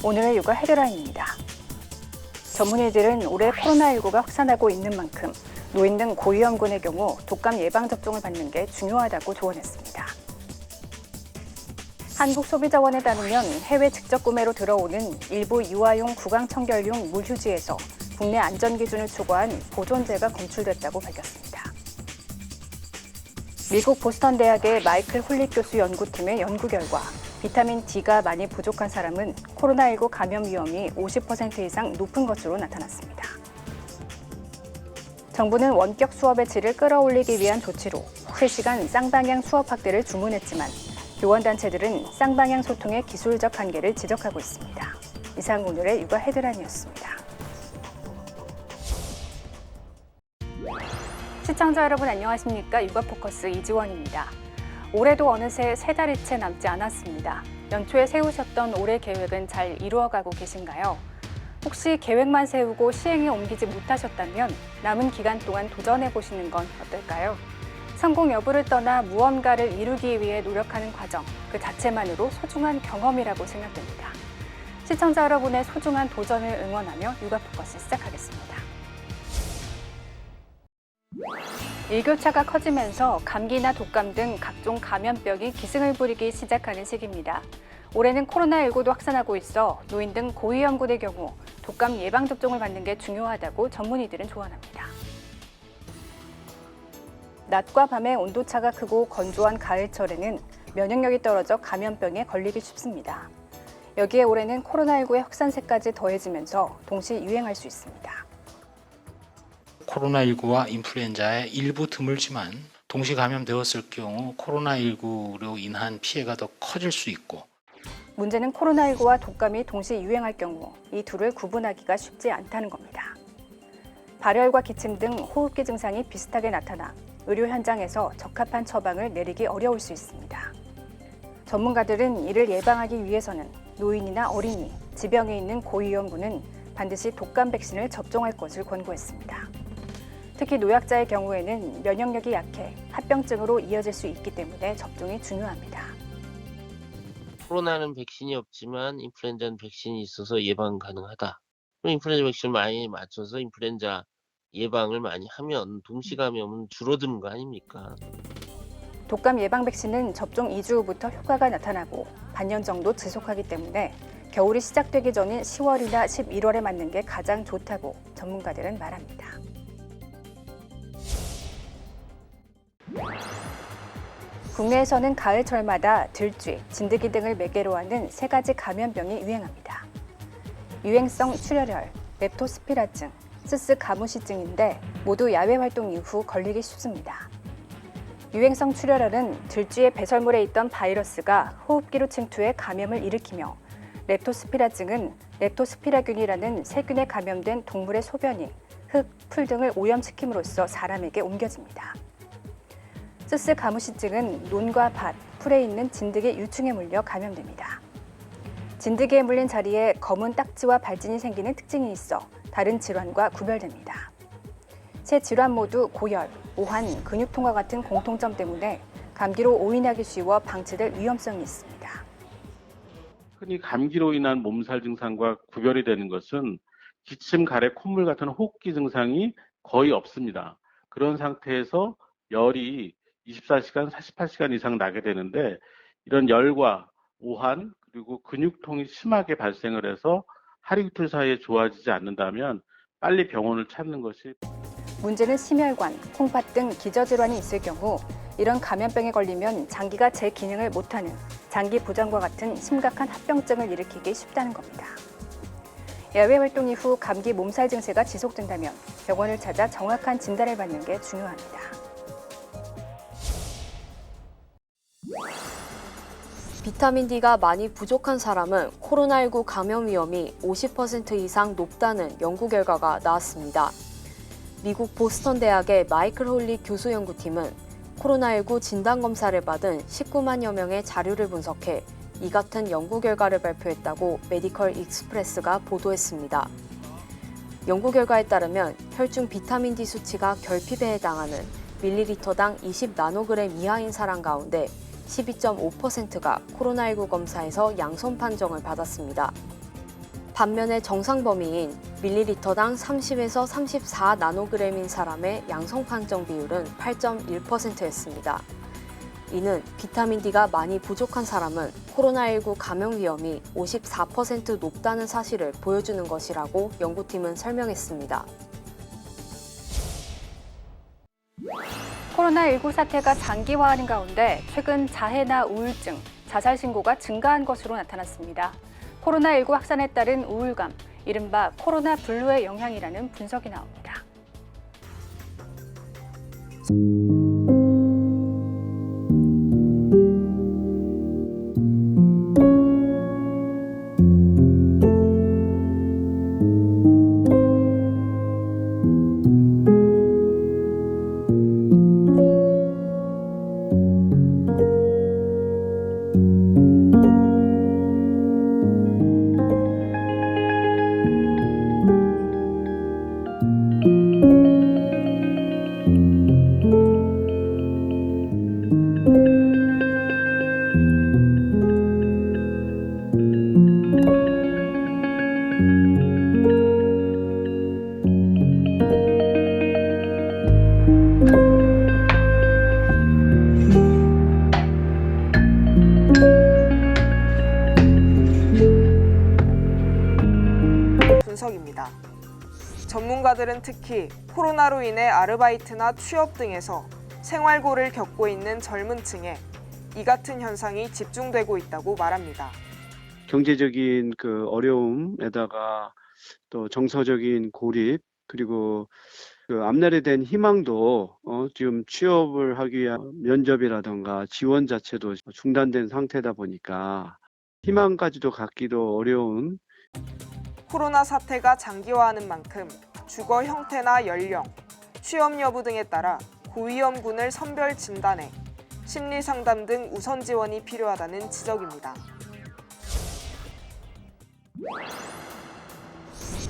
오늘의 육아 헤드라인입니다. 전문의들은 올해 코로나19가 확산하고 있는 만큼 노인 등 고위험군의 경우 독감 예방접종을 받는 게 중요하다고 조언했습니다. 한국소비자원에 따르면 해외 직접 구매로 들어오는 일부 유아용 구강청결용 물휴지에서 국내 안전기준을 초과한 보존제가 검출됐다고 밝혔습니다. 미국 보스턴 대학의 마이클 홀릭 교수 연구팀의 연구 결과 비타민 D가 많이 부족한 사람은 코로나19 감염 위험이 50% 이상 높은 것으로 나타났습니다. 정부는 원격 수업의 질을 끌어올리기 위한 조치로 실시간 쌍방향 수업 확대를 주문했지만 교원단체들은 쌍방향 소통의 기술적 한계를 지적하고 있습니다. 이상 오늘의 육아 헤드라인이었습니다. 시청자 여러분 안녕하십니까? 육아포커스 이지원입니다. 올해도 어느새 3달이 채 남지 않았습니다. 연초에 세우셨던 올해 계획은 잘 이루어가고 계신가요? 혹시 계획만 세우고 시행에 옮기지 못하셨다면 남은 기간 동안 도전해보시는 건 어떨까요? 성공 여부를 떠나 무언가를 이루기 위해 노력하는 과정, 그 자체만으로 소중한 경험이라고 생각됩니다. 시청자 여러분의 소중한 도전을 응원하며 육아포커스 시작하겠습니다. 일교차가 커지면서 감기나 독감 등 각종 감염병이 기승을 부리기 시작하는 시기입니다. 올해는 코로나19도 확산하고 있어 노인 등 고위험군의 경우 독감 예방접종을 받는 게 중요하다고 전문의들은 조언합니다. 낮과 밤의 온도차가 크고 건조한 가을철에는 면역력이 떨어져 감염병에 걸리기 쉽습니다. 여기에 올해는 코로나19의 확산세까지 더해지면서 동시 유행할 수 있습니다. 코로나19와 인플루엔자에 일부 드물지만 동시 감염되었을 경우 코로나19로 인한 피해가 더 커질 수 있고 문제는 코로나19와 독감이 동시 유행할 경우 이 둘을 구분하기가 쉽지 않다는 겁니다. 발열과 기침 등 호흡기 증상이 비슷하게 나타나 의료 현장에서 적합한 처방을 내리기 어려울 수 있습니다. 전문가들은 이를 예방하기 위해서는 노인이나 어린이, 지병에 있는 고위험군은 반드시 독감 백신을 접종할 것을 권고했습니다. 특히 노약자의 경우에는 면역력이 약해 합병증으로 이어질 수 있기 때문에 접종이 중요합니다. 코로나는 백신이 없지만 인플루엔자는 백신이 있어서 예방 가능하다. 그럼 인플루엔자 백신을 많이 맞춰서 인플루엔자 예방을 많이 하면 동시 감염은 줄어드는 거 아닙니까? 독감 예방 백신은 접종 2주 후부터 효과가 나타나고 반년 정도 지속하기 때문에 겨울이 시작되기 전인 10월이나 11월에 맞는 게 가장 좋다고 전문가들은 말합니다. 국내에서는 가을철마다 들쥐, 진드기 등을 매개로 하는 3가지 감염병이 유행합니다. 유행성 출혈혈, 렙토스피라증, 스스가무시증인데 모두 야외 활동 이후 걸리기 쉽습니다. 유행성 출혈혈은 들쥐의 배설물에 있던 바이러스가 호흡기로 침투해 감염을 일으키며 렙토스피라증은 렙토스피라균이라는 세균에 감염된 동물의 소변이 흙, 풀 등을 오염시킴으로써 사람에게 옮겨집니다. 스스가무시증은 논과 밭, 풀에 있는 진드기 유충에 물려 감염됩니다. 진드기에 물린 자리에 검은 딱지와 발진이 생기는 특징이 있어 다른 질환과 구별됩니다. 세 질환 모두 고열, 오한, 근육통과 같은 공통점 때문에 감기로 오인하기 쉬워 방치될 위험성이 있습니다. 흔히 감기로 인한 몸살 증상과 구별이 되는 것은 기침, 가래, 콧물 같은 호흡기 증상이 거의 없습니다. 그런 상태에서 열이 24시간, 48시간 이상 나게 되는데 이런 열과 오한 그리고 근육통이 심하게 발생을 해서 하루 이틀 사이에 좋아지지 않는다면 빨리 병원을 찾는 것이 문제는 심혈관, 콩팥 등 기저질환이 있을 경우 이런 감염병에 걸리면 장기가 제 기능을 못하는 장기 부전과 같은 심각한 합병증을 일으키기 쉽다는 겁니다. 야외 활동 이후 감기 몸살 증세가 지속된다면 병원을 찾아 정확한 진단을 받는 게 중요합니다. 비타민 D가 많이 부족한 사람은 코로나19 감염 위험이 50% 이상 높다는 연구 결과가 나왔습니다. 미국 보스턴 대학의 마이클 홀릭 교수 연구팀은 코로나19 진단검사를 받은 19만여 명의 자료를 분석해 이 같은 연구 결과를 발표했다고 메디컬 익스프레스가 보도했습니다. 연구 결과에 따르면 혈중 비타민 D 수치가 결핍에 해당하는 밀리리터당 20나노그램 이하인 사람 가운데 12.5%가 코로나19 검사에서 양손 판정을 받았습니다. 반면에 정상 범위인 밀리리터당 30에서 34 나노그램인 사람의 양성 판정 비율은 8.1%였습니다. 이는 비타민 D가 많이 부족한 사람은 코로나19 감염 위험이 54% 높다는 사실을 보여주는 것이라고 연구팀은 설명했습니다. 코로나19 사태가 장기화하는 가운데 최근 자해나 우울증, 자살 신고가 증가한 것으로 나타났습니다. 코로나19 확산에 따른 우울감, 이른바 코로나 블루의 영향이라는 분석이 나옵니다. 분석입니다. 전문가들은 특히 코로나로 인해 아르바이트나 취업 등에서 생활고를 겪고 있는 젊은 층에 이 같은 현상이 집중되고 있다고 말합니다. 경제적인 그 어려움에다가 또 정서적인 고립 그리고 그 앞날에 대한 희망도 지금 취업을 하기 위한 면접이라든가 지원 자체도 중단된 상태다 보니까 희망까지도 갖기도 어려운 코로나 사태가 장기화하는 만큼 주거 형태나 연령, 취업 여부 등에 따라 고위험군을 선별 진단해 심리 상담 등 우선 지원이 필요하다는 지적입니다.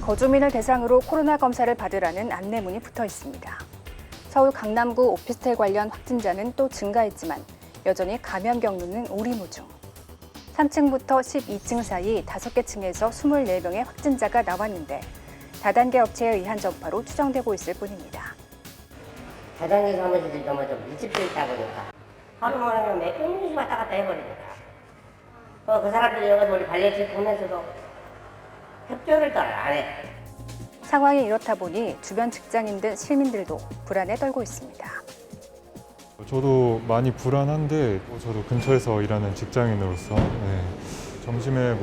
거주민을 대상으로 코로나 검사를 받으라는 안내문이 붙어 있습니다. 서울 강남구 오피스텔 관련 확진자는 또 증가했지만 여전히 감염 경로는 오리무중. 3층부터 12층 사이 5개 층에서 24명의 확진자가 나왔는데 다단계 업체에 의한 전파로 추정되고 있을 뿐입니다. 다단계 사무실이 너무 좀 밀집되어 있다 보니까 하루 만에 몇 명씩 왔다 갔다 해버리니까 그 사람들이 여기 우리 발레집 보면서도 협조를 잘 안 해. 상황이 이렇다 보니 주변 직장인들 시민들도 불안에 떨고 있습니다. 저도 많이 불안한데 저도 근처에서 일하는 직장인으로서 점심에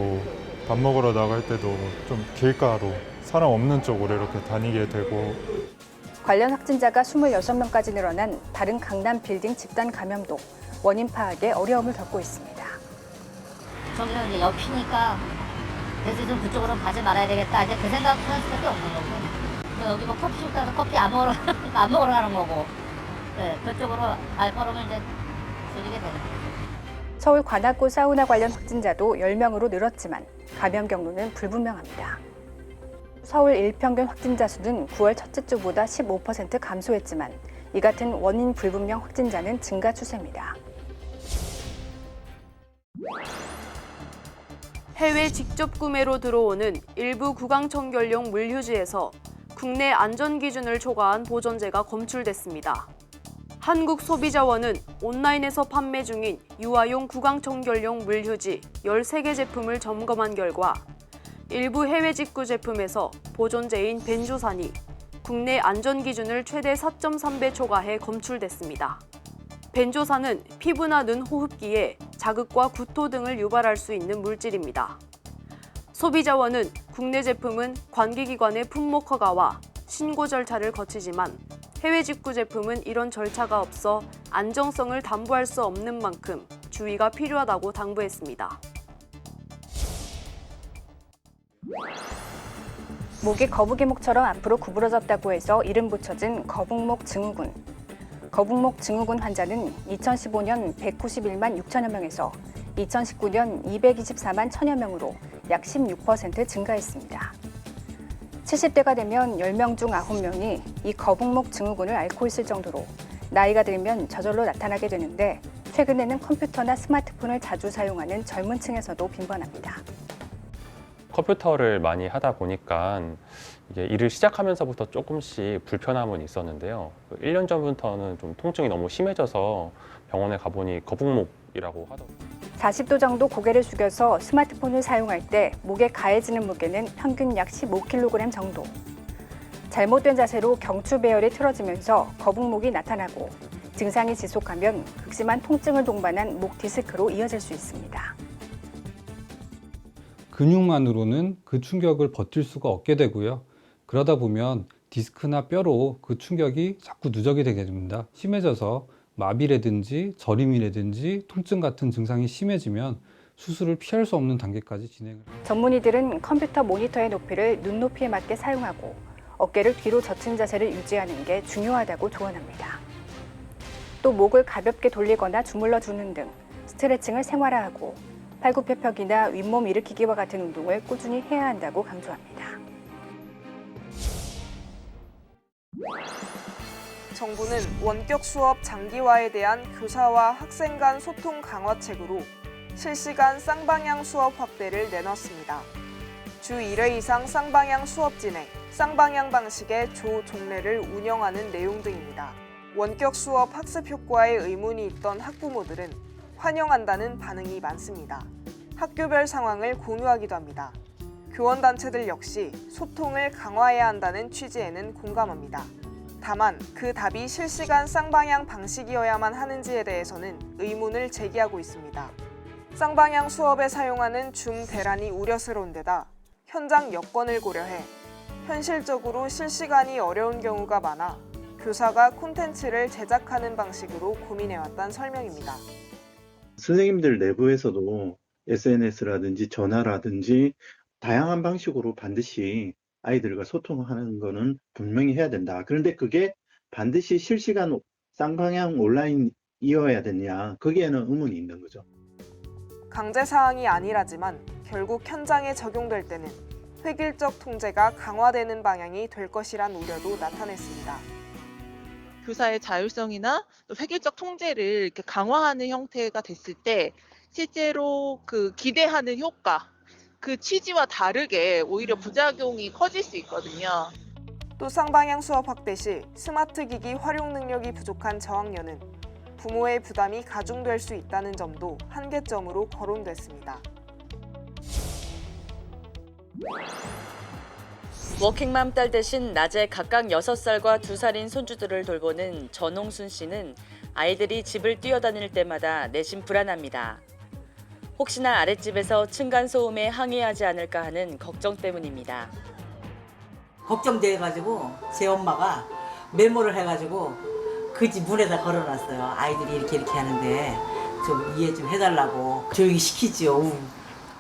밥 먹으러 나갈 때도 좀 길가로 사람 없는 쪽으로 이렇게 다니게 되고 관련 확진자가 26명까지 늘어난 다른 강남 빌딩 집단 감염도 원인 파악에 어려움을 겪고 있습니다. 저기는 이제 옆이니까 그래서 좀 그쪽으로 가지 말아야 되겠다. 이제 그 생각할 수밖에 없는 거고. 여기 커피숍 가서 커피 안 먹으러 가는 거고. 네, 그쪽으로 알바로는 이제 줄이게 되는 거죠. 서울 관악구 사우나 관련 확진자도 10명으로 늘었지만 감염 경로는 불분명합니다. 서울 일평균 확진자 수는 9월 첫째 주보다 15% 감소했지만 이 같은 원인 불분명 확진자는 증가 추세입니다. 해외 직접 구매로 들어오는 일부 구강청결용 물휴지에서 국내 안전기준을 초과한 보존제가 검출됐습니다. 한국소비자원은 온라인에서 판매 중인 유아용 구강청결용 물휴지 13개 제품을 점검한 결과 일부 해외 직구 제품에서 보존제인 벤조산이 국내 안전기준을 최대 4.3배 초과해 검출됐습니다. 벤조산은 피부나 눈 호흡기에 자극과 구토 등을 유발할 수 있는 물질입니다. 소비자원은 국내 제품은 관계기관의 품목 허가와 신고 절차를 거치지만 해외 직구 제품은 이런 절차가 없어 안정성을 담보할 수 없는 만큼 주의가 필요하다고 당부했습니다. 목이 거북이목처럼 앞으로 구부러졌다고 해서 이름 붙여진 거북목 증후군. 거북목 증후군 환자는 2015년 191만 6천여 명에서 2019년 224만 1천여 명으로 약 16% 증가했습니다. 70대가 되면 10명 중 9명이 이 거북목 증후군을 앓고 있을 정도로 나이가 들면 저절로 나타나게 되는데 최근에는 컴퓨터나 스마트폰을 자주 사용하는 젊은 층에서도 빈번합니다. 컴퓨터를 많이 하다 보니까 이게 일을 시작하면서부터 조금씩 불편함은 있었는데요. 1년 전부터는 좀 통증이 너무 심해져서 병원에 가보니 거북목이라고 하더라고요. 40도 정도 고개를 숙여서 스마트폰을 사용할 때 목에 가해지는 무게는 평균 약 15kg 정도. 잘못된 자세로 경추 배열이 틀어지면서 거북목이 나타나고 증상이 지속하면 극심한 통증을 동반한 목 디스크로 이어질 수 있습니다. 근육만으로는 그 충격을 버틸 수가 없게 되고요. 그러다 보면 디스크나 뼈로 그 충격이 자꾸 누적이 되게 됩니다. 심해져서 마비라든지 저림이라든지 통증 같은 증상이 심해지면 수술을 피할 수 없는 단계까지 진행을 합니다. 전문의들은 컴퓨터 모니터의 높이를 눈높이에 맞게 사용하고 어깨를 뒤로 젖힌 자세를 유지하는 게 중요하다고 조언합니다. 또 목을 가볍게 돌리거나 주물러 주는 등 스트레칭을 생활화하고 팔굽혀펴기나 윗몸 일으키기와 같은 운동을 꾸준히 해야 한다고 강조합니다. 정부는 원격 수업 장기화에 대한 교사와 학생 간 소통 강화책으로 실시간 쌍방향 수업 확대를 내놨습니다. 주 1회 이상 쌍방향 수업 진행, 쌍방향 방식의 조 종례를 운영하는 내용 등입니다. 원격 수업 학습 효과에 의문이 있던 학부모들은 환영한다는 반응이 많습니다. 학교별 상황을 공유하기도 합니다. 교원단체들 역시 소통을 강화해야 한다는 취지에는 공감합니다. 다만 그 답이 실시간 쌍방향 방식이어야만 하는지에 대해서는 의문을 제기하고 있습니다. 쌍방향 수업에 사용하는 줌 대란이 우려스러운 데다 현장 여건을 고려해 현실적으로 실시간이 어려운 경우가 많아 교사가 콘텐츠를 제작하는 방식으로 고민해왔다는 설명입니다. 선생님들 내부에서도 SNS라든지 전화라든지 다양한 방식으로 반드시 아이들과 소통하는 거는 분명히 해야 된다. 그런데 그게 반드시 실시간 쌍방향 온라인이어야 되냐, 거기에는 의문이 있는 거죠. 강제 사항이 아니라지만 결국 현장에 적용될 때는 획일적 통제가 강화되는 방향이 될 것이란 우려도 나타냈습니다. 교사의 자율성이나 또 획일적 통제를 이렇게 강화하는 형태가 됐을 때 실제로 그 기대하는 효과, 그 취지와 다르게 오히려 부작용이 커질 수 있거든요. 또 쌍방향 수업 확대 시 스마트 기기 활용 능력이 부족한 저학년은 부모의 부담이 가중될 수 있다는 점도 한계점으로 거론됐습니다. 워킹맘 딸 대신 낮에 각각 6살과 2살인 손주들을 돌보는 전홍순 씨는 아이들이 집을 뛰어다닐 때마다 내심 불안합니다. 혹시나 아랫집에서 층간소음에 항의하지 않을까 하는 걱정 때문입니다. 걱정돼가지고 제 엄마가 메모를 해가지고 그 집 문에다 걸어놨어요. 아이들이 이렇게 하는데 좀 이해 좀 해달라고. 조용히 시키지요.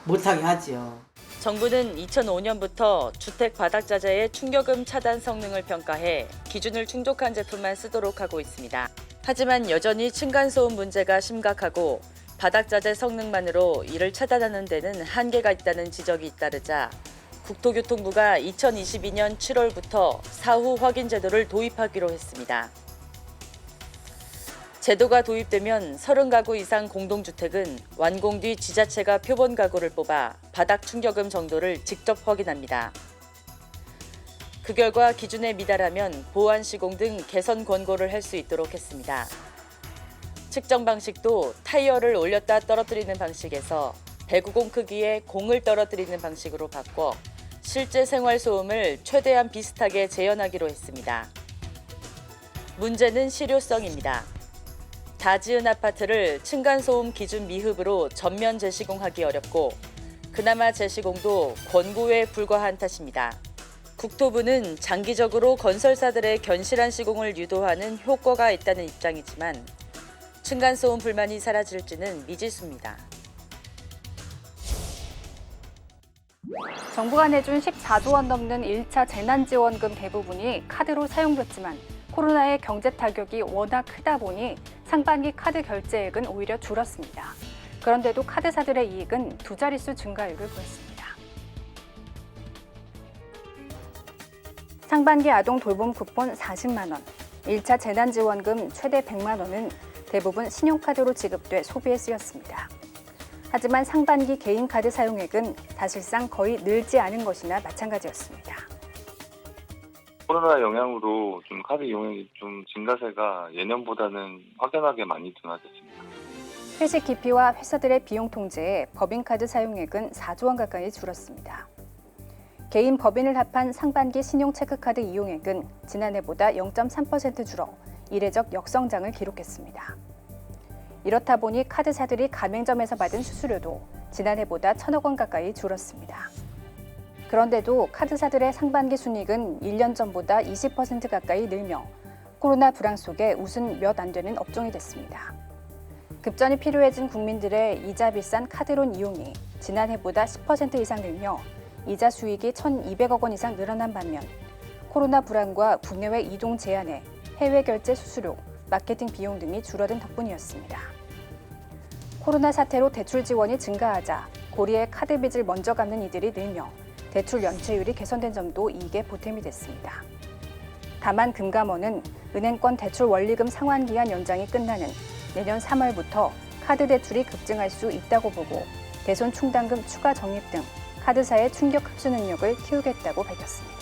못하게 하지요. 정부는 2005년부터 주택 바닥자재의 충격음 차단 성능을 평가해 기준을 충족한 제품만 쓰도록 하고 있습니다. 하지만 여전히 층간소음 문제가 심각하고 바닥자재 성능만으로 이를 차단하는 데는 한계가 있다는 지적이 잇따르자 국토교통부가 2022년 7월부터 사후 확인 제도를 도입하기로 했습니다. 제도가 도입되면 30가구 이상 공동주택은 완공 뒤 지자체가 표본 가구를 뽑아 바닥 충격음 정도를 직접 확인합니다. 그 결과 기준에 미달하면 보완 시공 등 개선 권고를 할 수 있도록 했습니다. 측정 방식도 타이어를 올렸다 떨어뜨리는 방식에서 배구공 크기의 공을 떨어뜨리는 방식으로 바꿔 실제 생활 소음을 최대한 비슷하게 재현하기로 했습니다. 문제는 실효성입니다. 다 지은 아파트를 층간소음 기준 미흡으로 전면 재시공하기 어렵고 그나마 재시공도 권고에 불과한 탓입니다. 국토부는 장기적으로 건설사들의 견실한 시공을 유도하는 효과가 있다는 입장이지만 층간소음 불만이 사라질지는 미지수입니다. 정부가 내준 14조 원 넘는 1차 재난지원금 대부분이 카드로 사용됐지만 코로나의 경제 타격이 워낙 크다 보니 상반기 카드 결제액은 오히려 줄었습니다. 그런데도 카드사들의 이익은 두 자릿수 증가율을 보였습니다. 상반기 아동 돌봄 쿠폰 40만 원, 1차 재난지원금 최대 100만 원은 대부분 신용카드로 지급돼 소비에 쓰였습니다. 하지만 상반기 개인 카드 사용액은 사실상 거의 늘지 않은 것이나 마찬가지였습니다. 코로나 영향으로 좀 카드 이용액이 좀 증가세가 예년보다는 확연하게 많이 둔화됐습니다. 회식 기피와 회사들의 비용 통제에 법인카드 사용액은 4조 원 가까이 줄었습니다. 개인 법인을 합한 상반기 신용체크카드 이용액은 지난해보다 0.3% 줄어 이례적 역성장을 기록했습니다. 이렇다 보니 카드사들이 가맹점에서 받은 수수료도 지난해보다 1,000억 원 가까이 줄었습니다. 그런데도 카드사들의 상반기 순이익은 1년 전보다 20% 가까이 늘며 코로나 불황 속에 웃은 몇 안 되는 업종이 됐습니다. 급전이 필요해진 국민들의 이자 비싼 카드론 이용이 지난해보다 10% 이상 늘며 이자 수익이 1,200억 원 이상 늘어난 반면 코로나 불황과 국내외 이동 제한에 해외 결제 수수료, 마케팅 비용 등이 줄어든 덕분이었습니다. 코로나 사태로 대출 지원이 증가하자 고리에 카드 빚을 먼저 갚는 이들이 늘며 대출 연체율이 개선된 점도 이익에 보탬이 됐습니다. 다만 금감원은 은행권 대출 원리금 상환 기한 연장이 끝나는 내년 3월부터 카드 대출이 급증할 수 있다고 보고 대손 충당금 추가 적립 등 카드사의 충격 흡수 능력을 키우겠다고 밝혔습니다.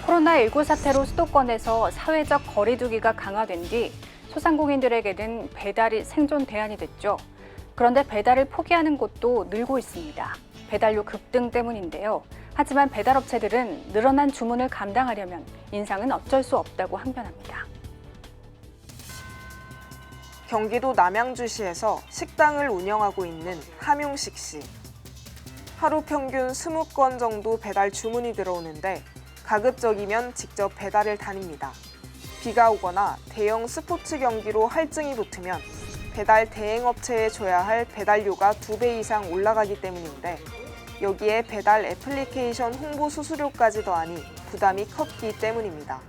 코로나19 사태로 수도권에서 사회적 거리 두기가 강화된 뒤 소상공인들에게는 배달이 생존 대안이 됐죠. 그런데 배달을 포기하는 곳도 늘고 있습니다. 배달료 급등 때문인데요. 하지만 배달업체들은 늘어난 주문을 감당하려면 인상은 어쩔 수 없다고 항변합니다. 경기도 남양주시에서 식당을 운영하고 있는 함용식 씨. 하루 평균 20건 정도 배달 주문이 들어오는데 가급적이면 직접 배달을 다닙니다. 비가 오거나 대형 스포츠 경기로 할증이 붙으면 배달 대행업체에 줘야 할 배달료가 2배 이상 올라가기 때문인데 여기에 배달 애플리케이션 홍보 수수료까지 더하니 부담이 컸기 때문입니다.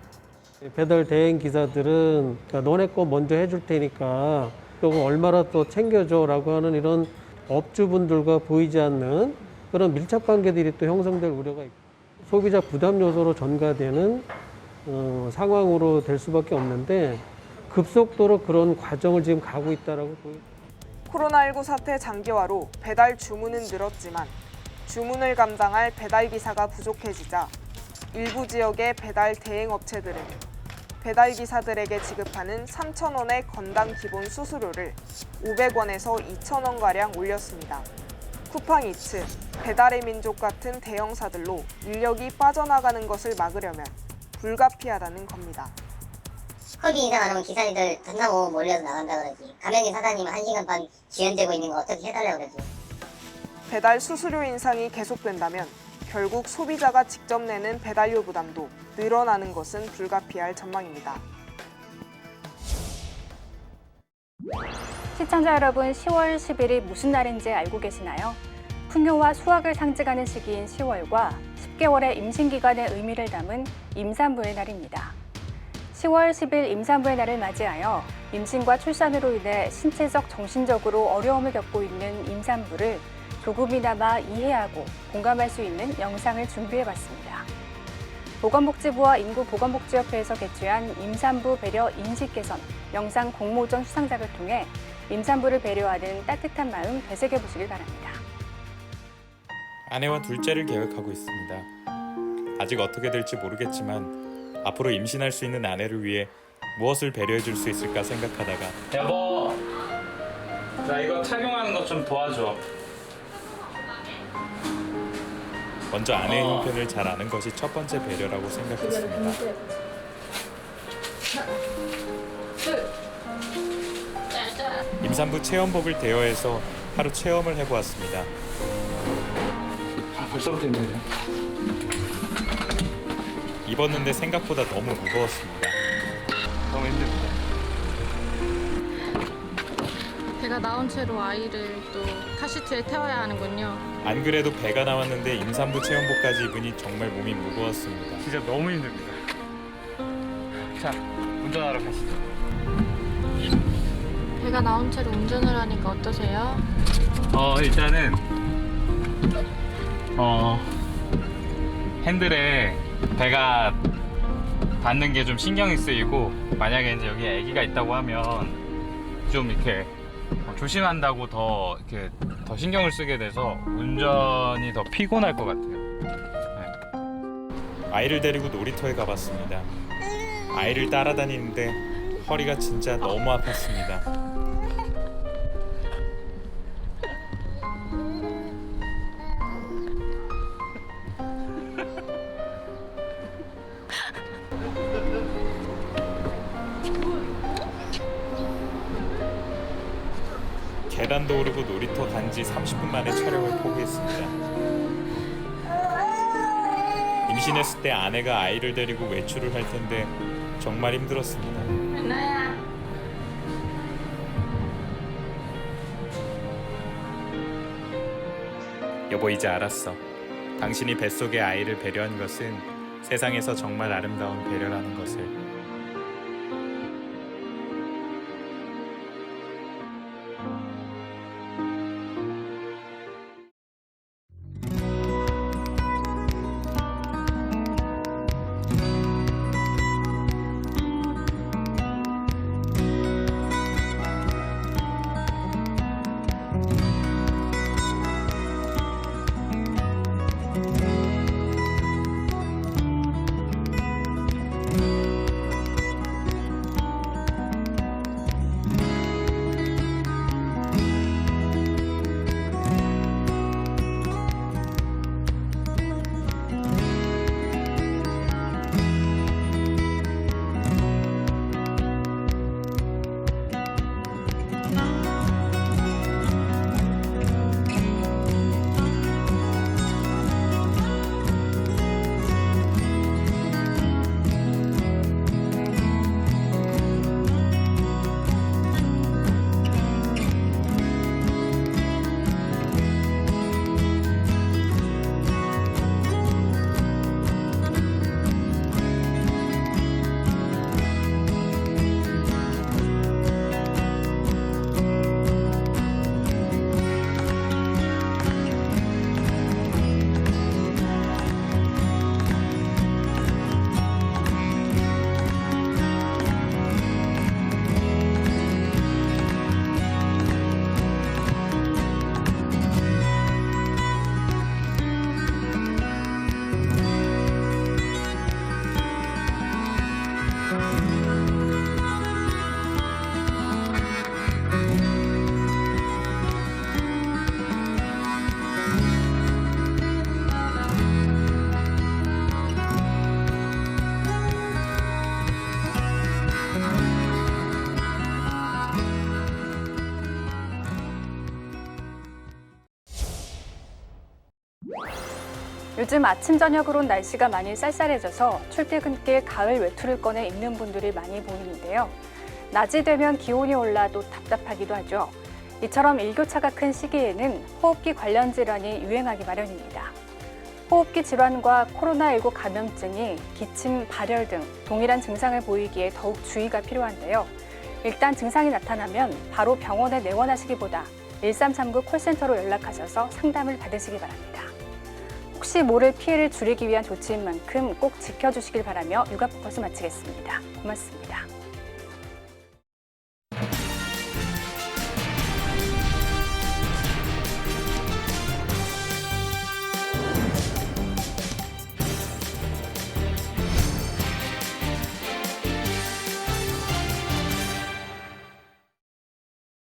배달 대행 기사들은 너네 거 먼저 해줄 테니까 조금 얼마나 또 챙겨줘라고 하는 이런 업주분들과 보이지 않는 그런 밀착 관계들이 또 형성될 우려가 있고 소비자 부담 요소로 전가되는 상황으로 될 수밖에 없는데 급속도로 그런 과정을 지금 가고 있다라고 보입니다. 코로나19 사태 장기화로 배달 주문은 늘었지만 주문을 감당할 배달 기사가 부족해지자 일부 지역의 배달 대행 업체들은 배달 기사들에게 지급하는 3,000원의 건당 기본 수수료를 500원에서 2,000원가량 올렸습니다. 쿠팡이츠, 배달의 민족 같은 대형사들로 인력이 빠져나가는 것을 막으려면 불가피하다는 겁니다. 허기 인상 안 하면 기사님들 던나고 몰려서 나간다 그러지. 가맹점 사장님은 1시간 반 지연되고 있는 거 어떻게 해달라고 그러지. 배달 수수료 인상이 계속된다면 결국 소비자가 직접 내는 배달료 부담도 늘어나는 것은 불가피할 전망입니다. 시청자 여러분, 10월 10일이 무슨 날인지 알고 계시나요? 풍요와 수확을 상징하는 시기인 10월과 10개월의 임신기간의 의미를 담은 임산부의 날입니다. 10월 10일 임산부의 날을 맞이하여 임신과 출산으로 인해 신체적, 정신적으로 어려움을 겪고 있는 임산부를 조금이나마 이해하고 공감할 수 있는 영상을 준비해봤습니다. 보건복지부와 인구보건복지협회에서 개최한 임산부 배려 인식 개선 영상 공모전 수상작을 통해 임산부를 배려하는 따뜻한 마음 되새겨보시길 바랍니다. 아내와 둘째를 계획하고 있습니다. 아직 어떻게 될지 모르겠지만 앞으로 임신할 수 있는 아내를 위해 무엇을 배려해 줄 수 있을까 생각하다가 여보, 나 이거 착용하는 거 좀 도와줘. 먼저 아내의 형편을 잘 아는 것이 첫 번째 배려라고 생각했습니다. 임산부 체험복을 대여해서 하루 체험을 해보았습니다. 벌써부터 힘드네요. 입었는데 생각보다 너무 무거웠습니다. 너무 힘듭니다. 배가 나온 채로 아이를 또 카시트에 태워야 하는군요. 안 그래도 배가 나왔는데 임산부 체험복까지 입으니 정말 몸이 무거웠습니다. 진짜 너무 힘듭니다. 자, 운전하러 가시죠. 배가 나온 채로 운전을 하니까 어떠세요? 일단은 핸들에 배가 닿는 게 좀 신경이 쓰이고 만약에 이제 여기 아기가 있다고 하면 좀 이렇게 조심한다고 더 이렇게 더 신경을 쓰게 돼서 운전이 더 피곤할 것 같아요. 아이를 데리고 놀이터에 가봤습니다. 아이를 따라다니는데 허리가 진짜 너무 아팠습니다. 계단도 오르고 놀이터 간지 30분 만에 촬영을 포기했습니다. 임신했을 때 아내가 아이를 데리고 외출을 할 텐데 정말 힘들었습니다. 여보, 이제 알았어. 당신이 뱃속에 아이를 배려한 것은 세상에서 정말 아름다운 배려라는 것을. 요즘 아침 저녁으론 날씨가 많이 쌀쌀해져서 출퇴근길 가을 외투를 꺼내 입는 분들이 많이 보이는데요. 낮이 되면 기온이 올라도 답답하기도 하죠. 이처럼 일교차가 큰 시기에는 호흡기 관련 질환이 유행하기 마련입니다. 호흡기 질환과 코로나19 감염증이 기침, 발열 등 동일한 증상을 보이기에 더욱 주의가 필요한데요. 일단 증상이 나타나면 바로 병원에 내원하시기보다 1339 콜센터로 연락하셔서 상담을 받으시기 바랍니다. 혹시 모를 피해를 줄이기 위한 조치인 만큼 꼭 지켜주시길 바라며 육아포커스 마치겠습니다. 고맙습니다.